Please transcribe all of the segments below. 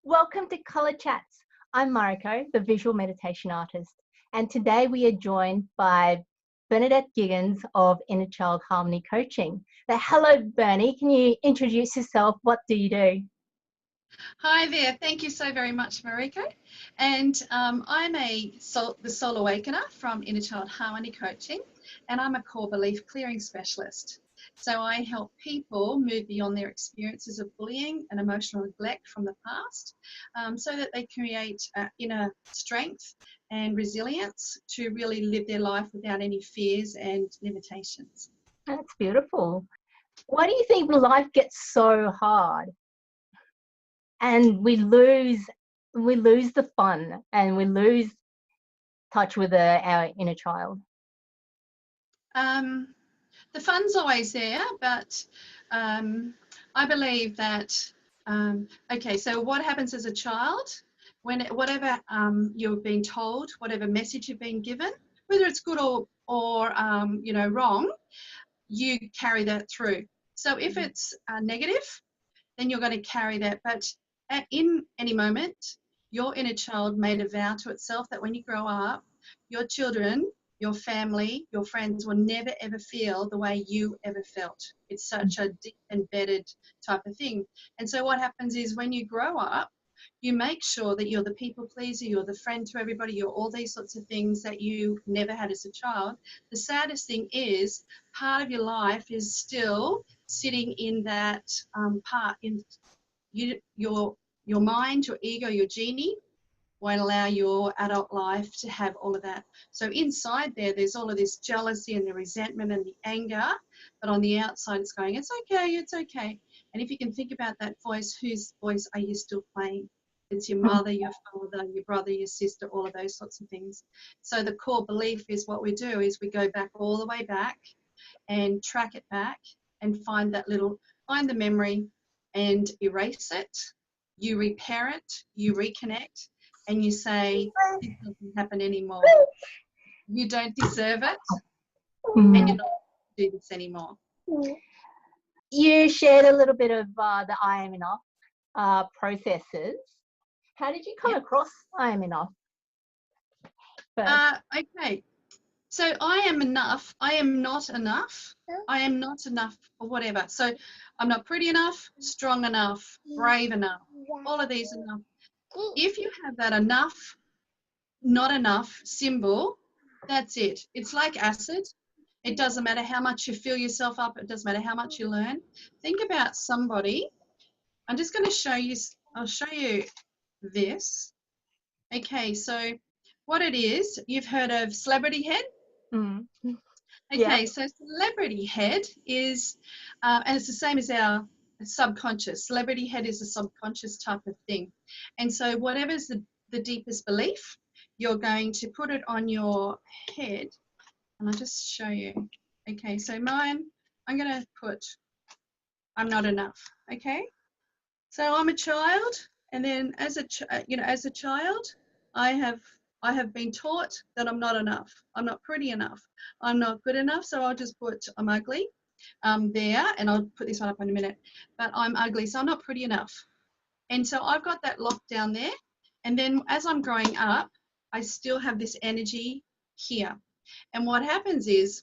Welcome to Color Chats. I'm Mariko, the visual meditation artist, and today we are joined by Bernadette Giggins of Inner Child Harmony Coaching. Hello, Bernie. Can you introduce yourself? What do you do? Hi there. Thank you so very much, Mariko. And I'm the Soul Awakener from Inner Child Harmony Coaching, and I'm a core belief clearing specialist. So I help people move beyond their experiences of bullying and emotional neglect from the past so that they create inner strength and resilience to really live their life without any fears and limitations. That's beautiful. Why do you think life gets so hard and we lose the fun and we lose touch with our inner child? The fun's always there, but I believe that, okay, so what happens as a child, whatever you're being told, whatever message you've been given, whether it's good or wrong, you carry that through. So if it's negative, then you're going to carry that. But in any moment, your inner child made a vow to itself that when you grow up, your children, your family, your friends will never ever feel the way you ever felt. It's such a deep embedded type of thing. And so what happens is when you grow up, you make sure that you're the people pleaser, you're the friend to everybody, you're all these sorts of things that you never had as a child. The saddest thing is part of your life is still sitting in that part in your mind, your ego, your genie won't allow your adult life to have all of that. So inside there's all of this jealousy and the resentment and the anger, but on the outside it's going, it's okay, it's okay. And if you can think about that voice, whose voice are you still playing? It's your mother, your father, your brother, your sister, all of those sorts of things. So the core belief is what we do is we go back all the way back and track it back and find the memory and erase it. You repair it, you reconnect, and you say, this doesn't happen anymore. You don't deserve it, and you're not going to do this anymore. You shared a little bit of the I am enough processes. How did you come across I am enough? Okay. So I am enough. I am not enough. I am not enough for whatever. So I'm not pretty enough, strong enough, brave enough, all of these enough. If you have that enough, not enough symbol, that's it. It's like acid. It doesn't matter how much you fill yourself up. It doesn't matter how much you learn. Think about somebody. I'm just going to show you. I'll show you this. Okay, so what it is, you've heard of celebrity head? Okay, so celebrity head is, and it's the same as our subconscious. Celebrity head is a subconscious type of thing. And so whatever's the deepest belief, you're going to put it on your head. And I'll just show you. Okay, so mine, I'm going to put, I'm not enough. Okay, so I'm a child, and then as a child, I have been taught that I'm not enough. I'm not pretty enough. I'm not good enough. So I'll just put I'm ugly there, and I'll put this one up in a minute. But I'm ugly, so I'm not pretty enough. And so I've got that locked down there. And then as I'm growing up, I still have this energy here. And what happens is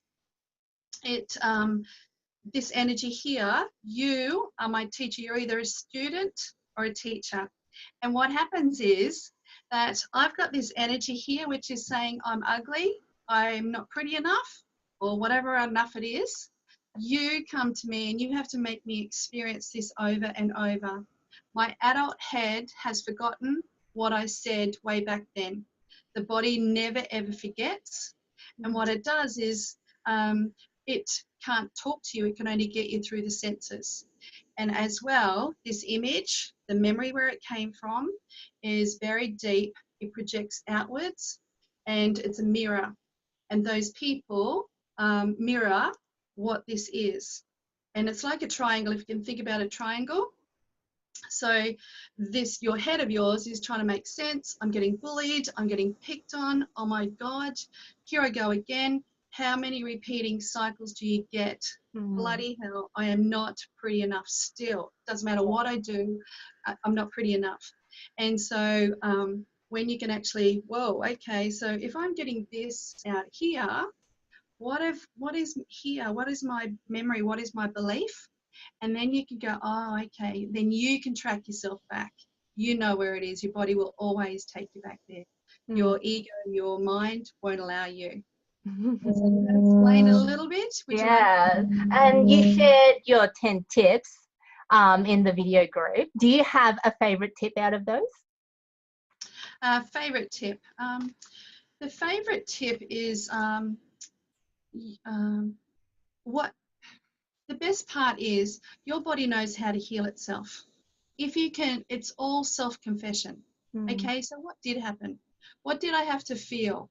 this energy here, you are my teacher. You're either a student or a teacher. And what happens is that I've got this energy here, which is saying I'm ugly, I'm not pretty enough, or whatever enough it is. You come to me and you have to make me experience this over and over. My adult head has forgotten what I said way back then. The body never ever forgets. And what it does is it can't talk to you, it can only get you through the senses. And as well, this image, the memory where it came from, is very deep. It projects outwards, and it's a mirror. And those people mirror what this is. And it's like a triangle, if you can think about a triangle. So this, your head of yours is trying to make sense. I'm getting bullied, I'm getting picked on, oh my God, here I go again. How many repeating cycles do you get? Bloody hell, I am not pretty enough still. Doesn't matter what I do, I'm not pretty enough. And so when you can actually, whoa, okay, so if I'm getting this out here, what is here? What is my memory? What is my belief? And then you can go, oh, okay, then you can track yourself back. You know where it is. Your body will always take you back there. Your ego, your mind won't allow you. So does that explain a little bit? Yeah, and you shared your 10 tips in the video group. Do you have a favorite tip out of those? Favorite tip. The favorite tip is what the best part is your body knows how to heal itself. If you can, it's all self-confession. Okay, so what did happen? What did I have to feel?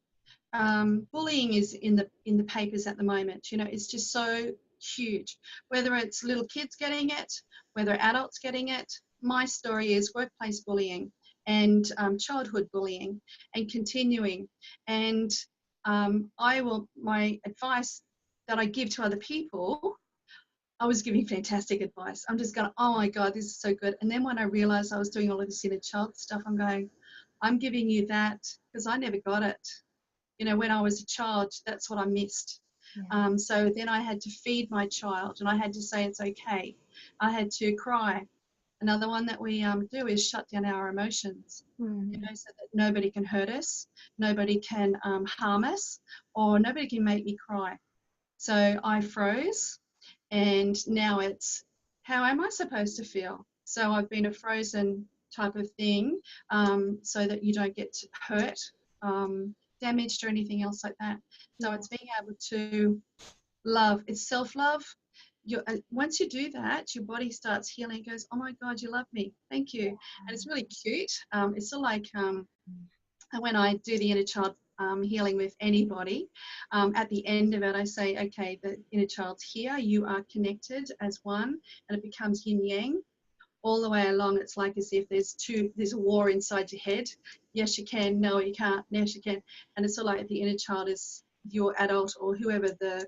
Bullying is in the papers at the moment. You know, it's just so huge. Whether it's little kids getting it, whether adults getting it. My story is workplace bullying and childhood bullying and continuing. And my advice that I give to other people, I was giving fantastic advice. I'm just going, oh my God, this is so good. And then when I realized I was doing all of this inner child stuff, I'm going, I'm giving you that because I never got it. You know, when I was a child, that's what I missed. Yeah. So then I had to feed my child and I had to say it's okay. I had to cry. Another one that we do is shut down our emotions, you know, so that nobody can hurt us, nobody can harm us, or nobody can make me cry. So I froze. And now it's, how am I supposed to feel? So I've been a frozen type of thing so that you don't get hurt, damaged or anything else like that. So it's being able to love. It's self-love. Once you do that, your body starts healing. It goes, oh my God, you love me. Thank you. And it's really cute. It's sort of like when I do the inner child healing with anybody, at the end of it, I say, okay, the inner child's here. You are connected as one, and it becomes yin yang. All the way along, it's like as if there's a war inside your head. Yes, you can. No, you can't. Yes, you can. And it's sort of like the inner child is your adult or whoever the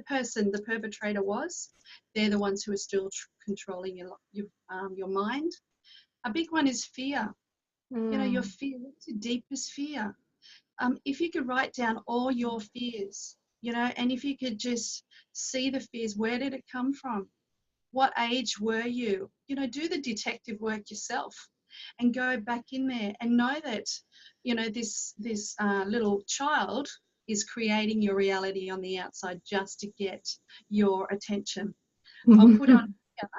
person, the perpetrator was. They're the ones who are still controlling your mind. A big one is fear. You know, your fear. What's your deepest fear? If you could write down all your fears, you know, and if you could just see the fears, where did it come from? What age were you? You know, do the detective work yourself and go back in there and know that, you know, this little child is creating your reality on the outside just to get your attention. I'll put on here.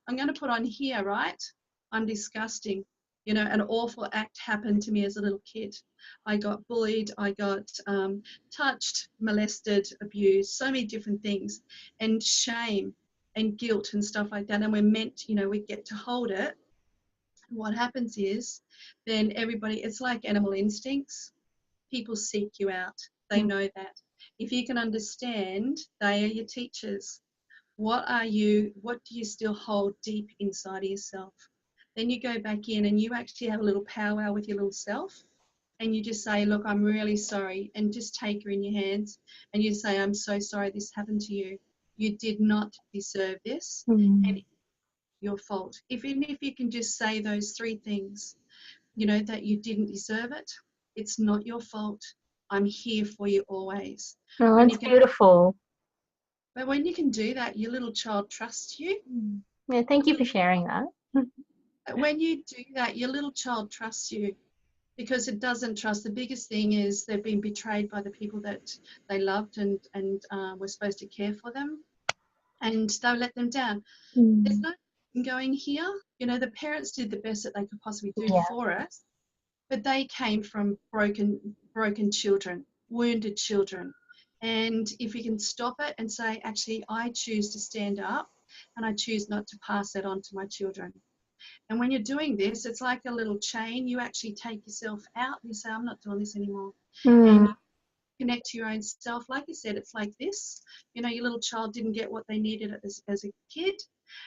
I'm going to put on here, right? I'm disgusting. You know, an awful act happened to me as a little kid. I got bullied, I got touched, molested, abused, so many different things, and shame and guilt and stuff like that. And we're meant, you know, we get to hold it. What happens is then everybody, it's like animal instincts. People seek you out. They know that. If you can understand, they are your teachers. What do you still hold deep inside of yourself? Then you go back in and you actually have a little powwow with your little self and you just say, look, I'm really sorry, and just take her in your hands and you say, I'm so sorry this happened to you. You did not deserve this and it's your fault. Even if you can just say those three things, you know, that you didn't deserve it, it's not your fault. I'm here for you always. Oh, that's beautiful. But when you can do that, your little child trusts you. Yeah, thank you for sharing that. When you do that, your little child trusts you because it doesn't trust. The biggest thing is they've been betrayed by the people that they loved and were supposed to care for them, and they let them down. There's no going here. You know, the parents did the best that they could possibly do for us, but they came from broken children, wounded children. And if we can stop it and say, actually, I choose to stand up and I choose not to pass that on to my children. And when you're doing this, it's like a little chain. You actually take yourself out and you say, I'm not doing this anymore. And you connect to your own self. Like you said, it's like this. You know, your little child didn't get what they needed as a kid.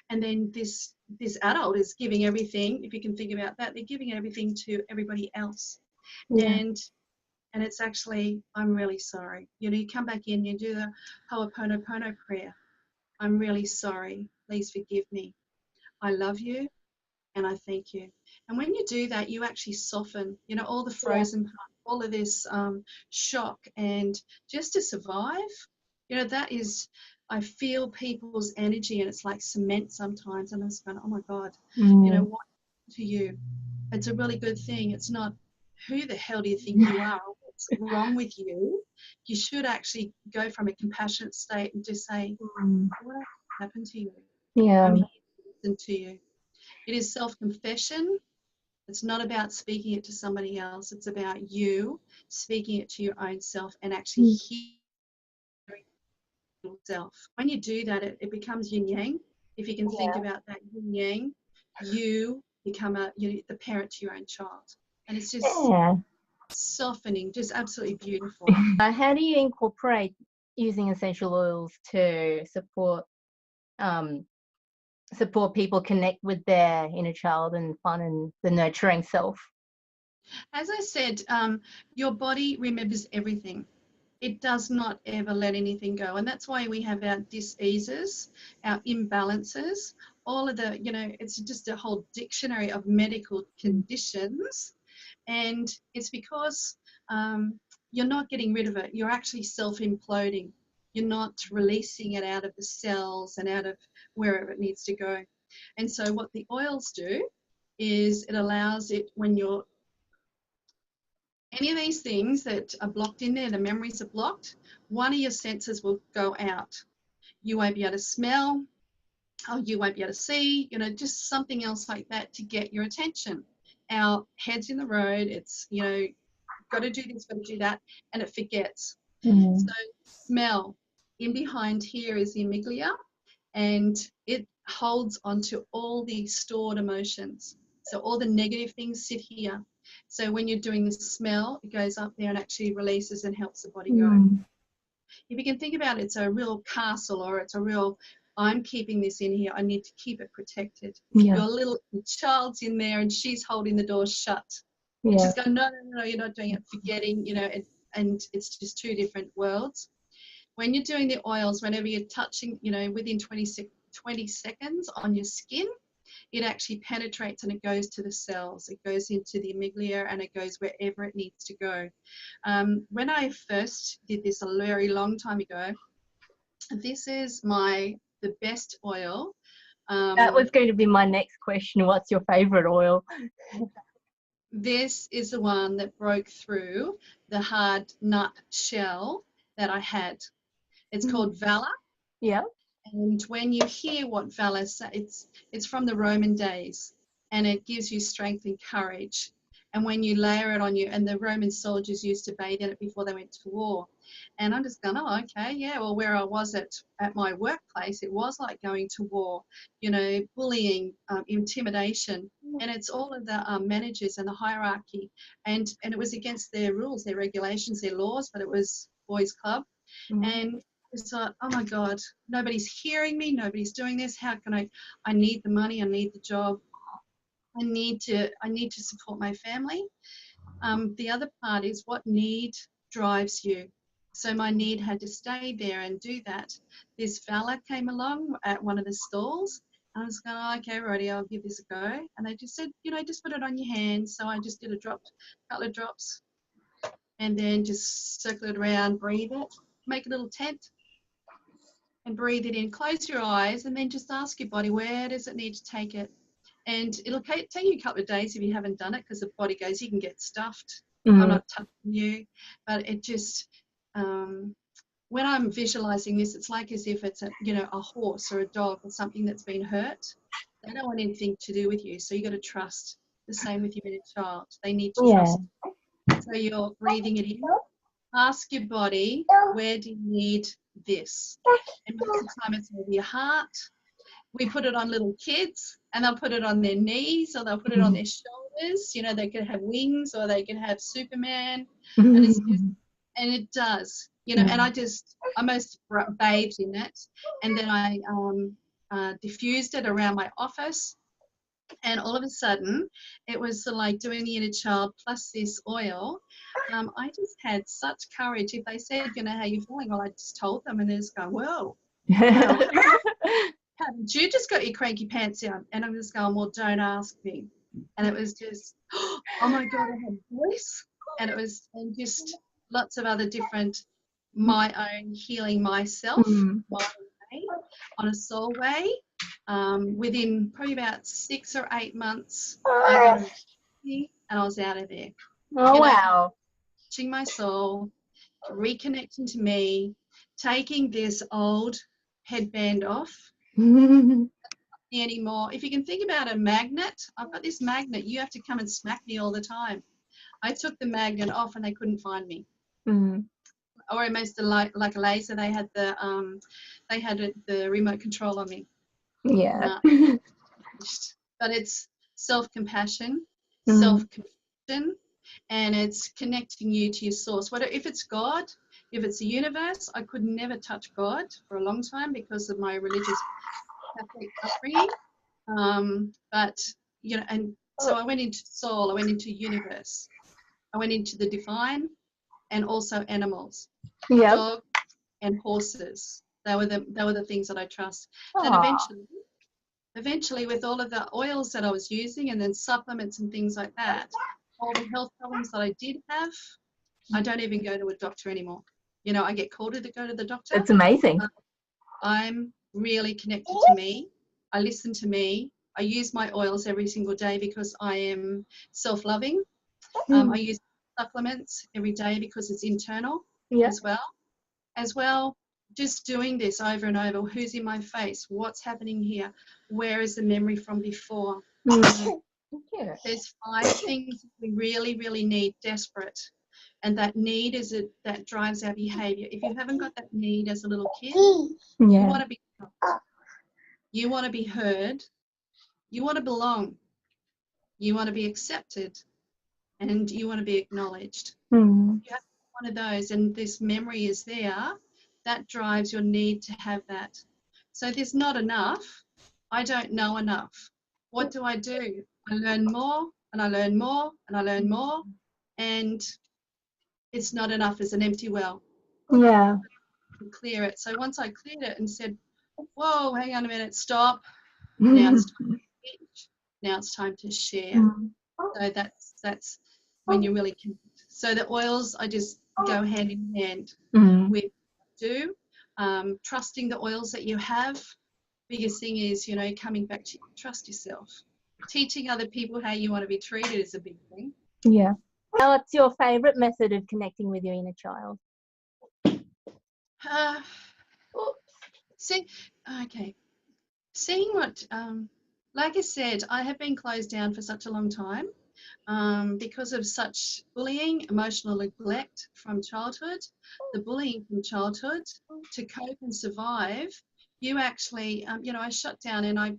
And then this adult is giving everything. If you can think about that, they're giving everything to everybody else. And it's actually, I'm really sorry. You know, you come back in, you do the Ho'oponopono prayer. I'm really sorry. Please forgive me. I love you and I thank you. And when you do that, you actually soften, you know, all the frozen part, all of this shock, and just to survive, you know, that is, I feel people's energy, and it's like cement sometimes. And I'm just going, oh my God, you know, what to you? It's a really good thing. It's not, who the hell do you think you are? What's wrong with you? You should actually go from a compassionate state and just say, what happened to you? Yeah. I'm here to listen to you. It is self-confession. It's not about speaking it to somebody else. It's about you speaking it to your own self and actually hearing yourself. When you do that, it becomes yin yang. If you can think about that yin yang, you become the parent to your own child. And it's just softening, just absolutely beautiful. How do you incorporate using essential oils to support people connect with their inner child and find the nurturing self? As I said, your body remembers everything. It does not ever let anything go. And that's why we have our diseases, our imbalances, all of the, you know, it's just a whole dictionary of medical conditions. And it's because you're not getting rid of it. You're actually self-imploding. You're not releasing it out of the cells and out of wherever it needs to go. And so what the oils do is it allows it, when you're, any of these things that are blocked in there, the memories are blocked, one of your senses will go out. You won't be able to smell, or you won't be able to see, you know, just something else like that to get your attention. Our head's in the road, it's, you know, got to do this, got to do that, and it forgets. So smell, in behind here is the amygdala, and it holds onto all the stored emotions. So all the negative things sit here. So when you're doing the smell, it goes up there and actually releases and helps the body go. If you can think about it, it's a real castle, or it's a real, I'm keeping this in here, I need to keep it protected. Your little child's in there and she's holding the door shut. And she's going, no, no, no, you're not doing it, forgetting, you know, and it's just two different worlds. When you're doing the oils, whenever you're touching, you know, within 20 seconds on your skin, it actually penetrates and it goes to the cells. It goes into the amygdala and it goes wherever it needs to go. When I first did this a very long time ago, this is the best oil. That was going to be my next question. What's your favorite oil? This is the one that broke through the hard nut shell that I had. It's called Valor. Yeah. And when you hear what Valor says, it's from the Roman days, and it gives you strength and courage. And when you layer it on you, and the Roman soldiers used to bathe in it before they went to war. And I'm just going, oh, okay, yeah, well, where I was at my workplace, it was like going to war, you know, bullying, intimidation. And it's all of the managers and the hierarchy. And it was against their rules, their regulations, their laws, but it was boys' club. And it's like, oh my God, nobody's hearing me, nobody's doing this. How can I need the money, I need the job, I need to support my family. The other part is, what need drives you? So my need had to stay there and do that. This fella came along at one of the stalls. I was going, oh, okay, righty, I'll give this a go. And they just said, you know, just put it on your hands. So I just did a couple of drops, and then just circle it around, breathe it, make a little tent, and breathe it in. Close your eyes, and then just ask your body, where does it need to take it? And it'll take you a couple of days if you haven't done it, because the body goes, you can get stuffed. I'm not touching you. But it just, when I'm visualizing this, it's like as if it's a horse or a dog or something that's been hurt. They don't want anything to do with you. So you got to trust. The same with your inner child. They need to trust. So you're breathing it in. Ask your body, where do you need this? And most of the time it's over your heart. We put it on little kids, and they'll put it on their knees, or they'll put it on their shoulders. You know, they could have wings, or they can have Superman. And it does, you know, and I most bathed in it, and then I diffused it around my office. And all of a sudden, it was like doing the inner child plus this oil. I just had such courage. If they said, you know, how you feeling? Well, I just told them, and they just go, whoa. Haven't you just got your cranky pants down? And I'm just going, well, don't ask me. and it was just, oh my God, I had a voice, and it was, and just lots of other different, my own healing myself, my way, on a soul way. Within probably about 6 or 8 months, I got a and I was out of there. Oh, wow. Touching my soul, reconnecting to me, taking this old headband off anymore. If you can think about a magnet, I've got this magnet. You have to come and smack me all the time. I took the magnet off and they couldn't find me. Or almost like a laser. They had the remote control on me. Yeah. But it's self-compassion, self-compassion, and it's connecting you to your source. If it's God, if it's the universe, I could never touch God for a long time because of my religious Catholic upbringing. But you know, and so I went into soul, I went into universe, I went into the divine, and also animals, dogs and horses. They were the things that I trust. Then eventually, with all of the oils that I was using, and then supplements and things like that, all the health problems that I did have, I don't even go to a doctor anymore. You know, I get called to go to the doctor. That's amazing. I'm really connected to me. I listen to me. I use my oils every single day because I am self-loving. I use supplements every day because it's internal as well. Just doing this over and over. Who's in my face? What's happening here? Where is the memory from before? There's 5 things we really, really need, desperate. And that need is that drives our behavior. If you haven't got that need as a little kid, you want to be helped. You want to be heard. You want to belong. You want to be accepted. And you want to be acknowledged. You have one of those, and this memory is there. That drives your need to have that. So there's not enough. I don't know enough. What do? I learn more, and I learn more, and I learn more, and it's not enough. It's an empty well. Yeah. Clear it. So once I cleared it and said, whoa, hang on a minute, stop. Now it's time to teach. Now it's time to share. So that's when you really can. So the oils, I just go hand in hand with trusting the oils that you have. Biggest thing is, you know, coming back to trust yourself. Teaching other people how you want to be treated is a big thing. Yeah. What's your favorite method of connecting with your inner child? Seeing what, like I said, I have been closed down for such a long time because of such bullying, emotional neglect from childhood, the bullying from childhood. To cope and survive, you actually, you know, I shut down and I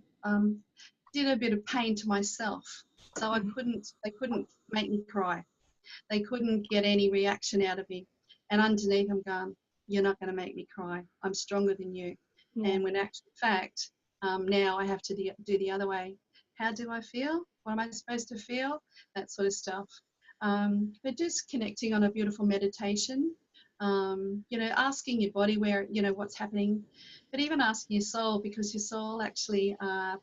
did a bit of pain to myself. So they couldn't make me cry. They couldn't get any reaction out of me. And underneath I'm going, you're not going to make me cry. I'm stronger than you. And when actual fact, now I have to do the other way. How do I feel? What am I supposed to feel? That sort of stuff. But just connecting on a beautiful meditation, you know, asking your body where, you know, what's happening, but even asking your soul, because your soul actually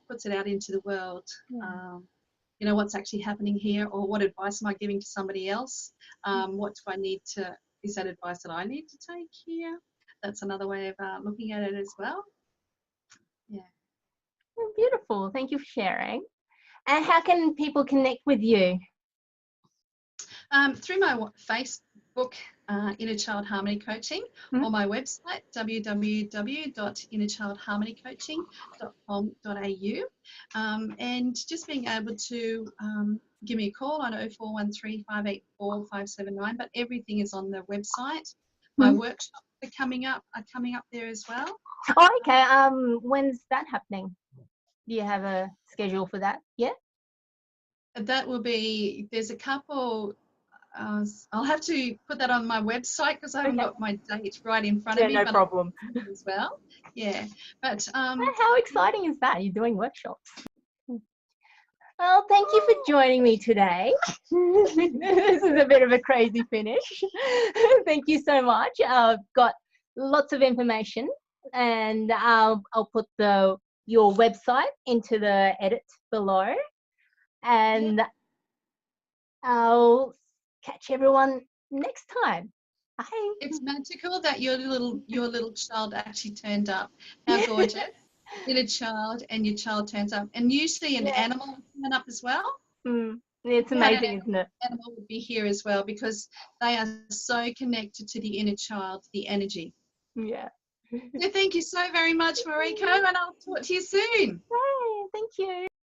puts it out into the world. You know, what's actually happening here, or what advice am I giving to somebody else? What do I need to, is that advice that I need to take here? That's another way of looking at it as well. Yeah. Beautiful. Thank you for sharing. And how can people connect with you? Through my Facebook, Inner Child Harmony Coaching, or my website, www.innerchildharmonycoaching.com.au, and just being able to give me a call on 0413 584 579, but everything is on the website. My workshops are coming up there as well. Oh, okay. When's that happening? Do you have a schedule for that yet? That will be, there's a couple. I'll have to put that on my website because I haven't got my date right in front of me. No problem. As well, yeah. But how exciting is that? You're doing workshops. Well, thank you for joining me today. This is a bit of a crazy finish. Thank you so much. I've got lots of information, and I'll put your website into the edit below. And I'll catch everyone next time. Bye. It's magical that your little child actually turned up. How gorgeous. Inner child and your child turns up. And usually an Yeah. animal will turn up as well. It's If you had an amazing, isn't it? animal would be here as well because they are so connected to the inner child, the energy. Yeah. So thank you so very much, Mariko, and I'll talk to you soon. Bye. Thank you.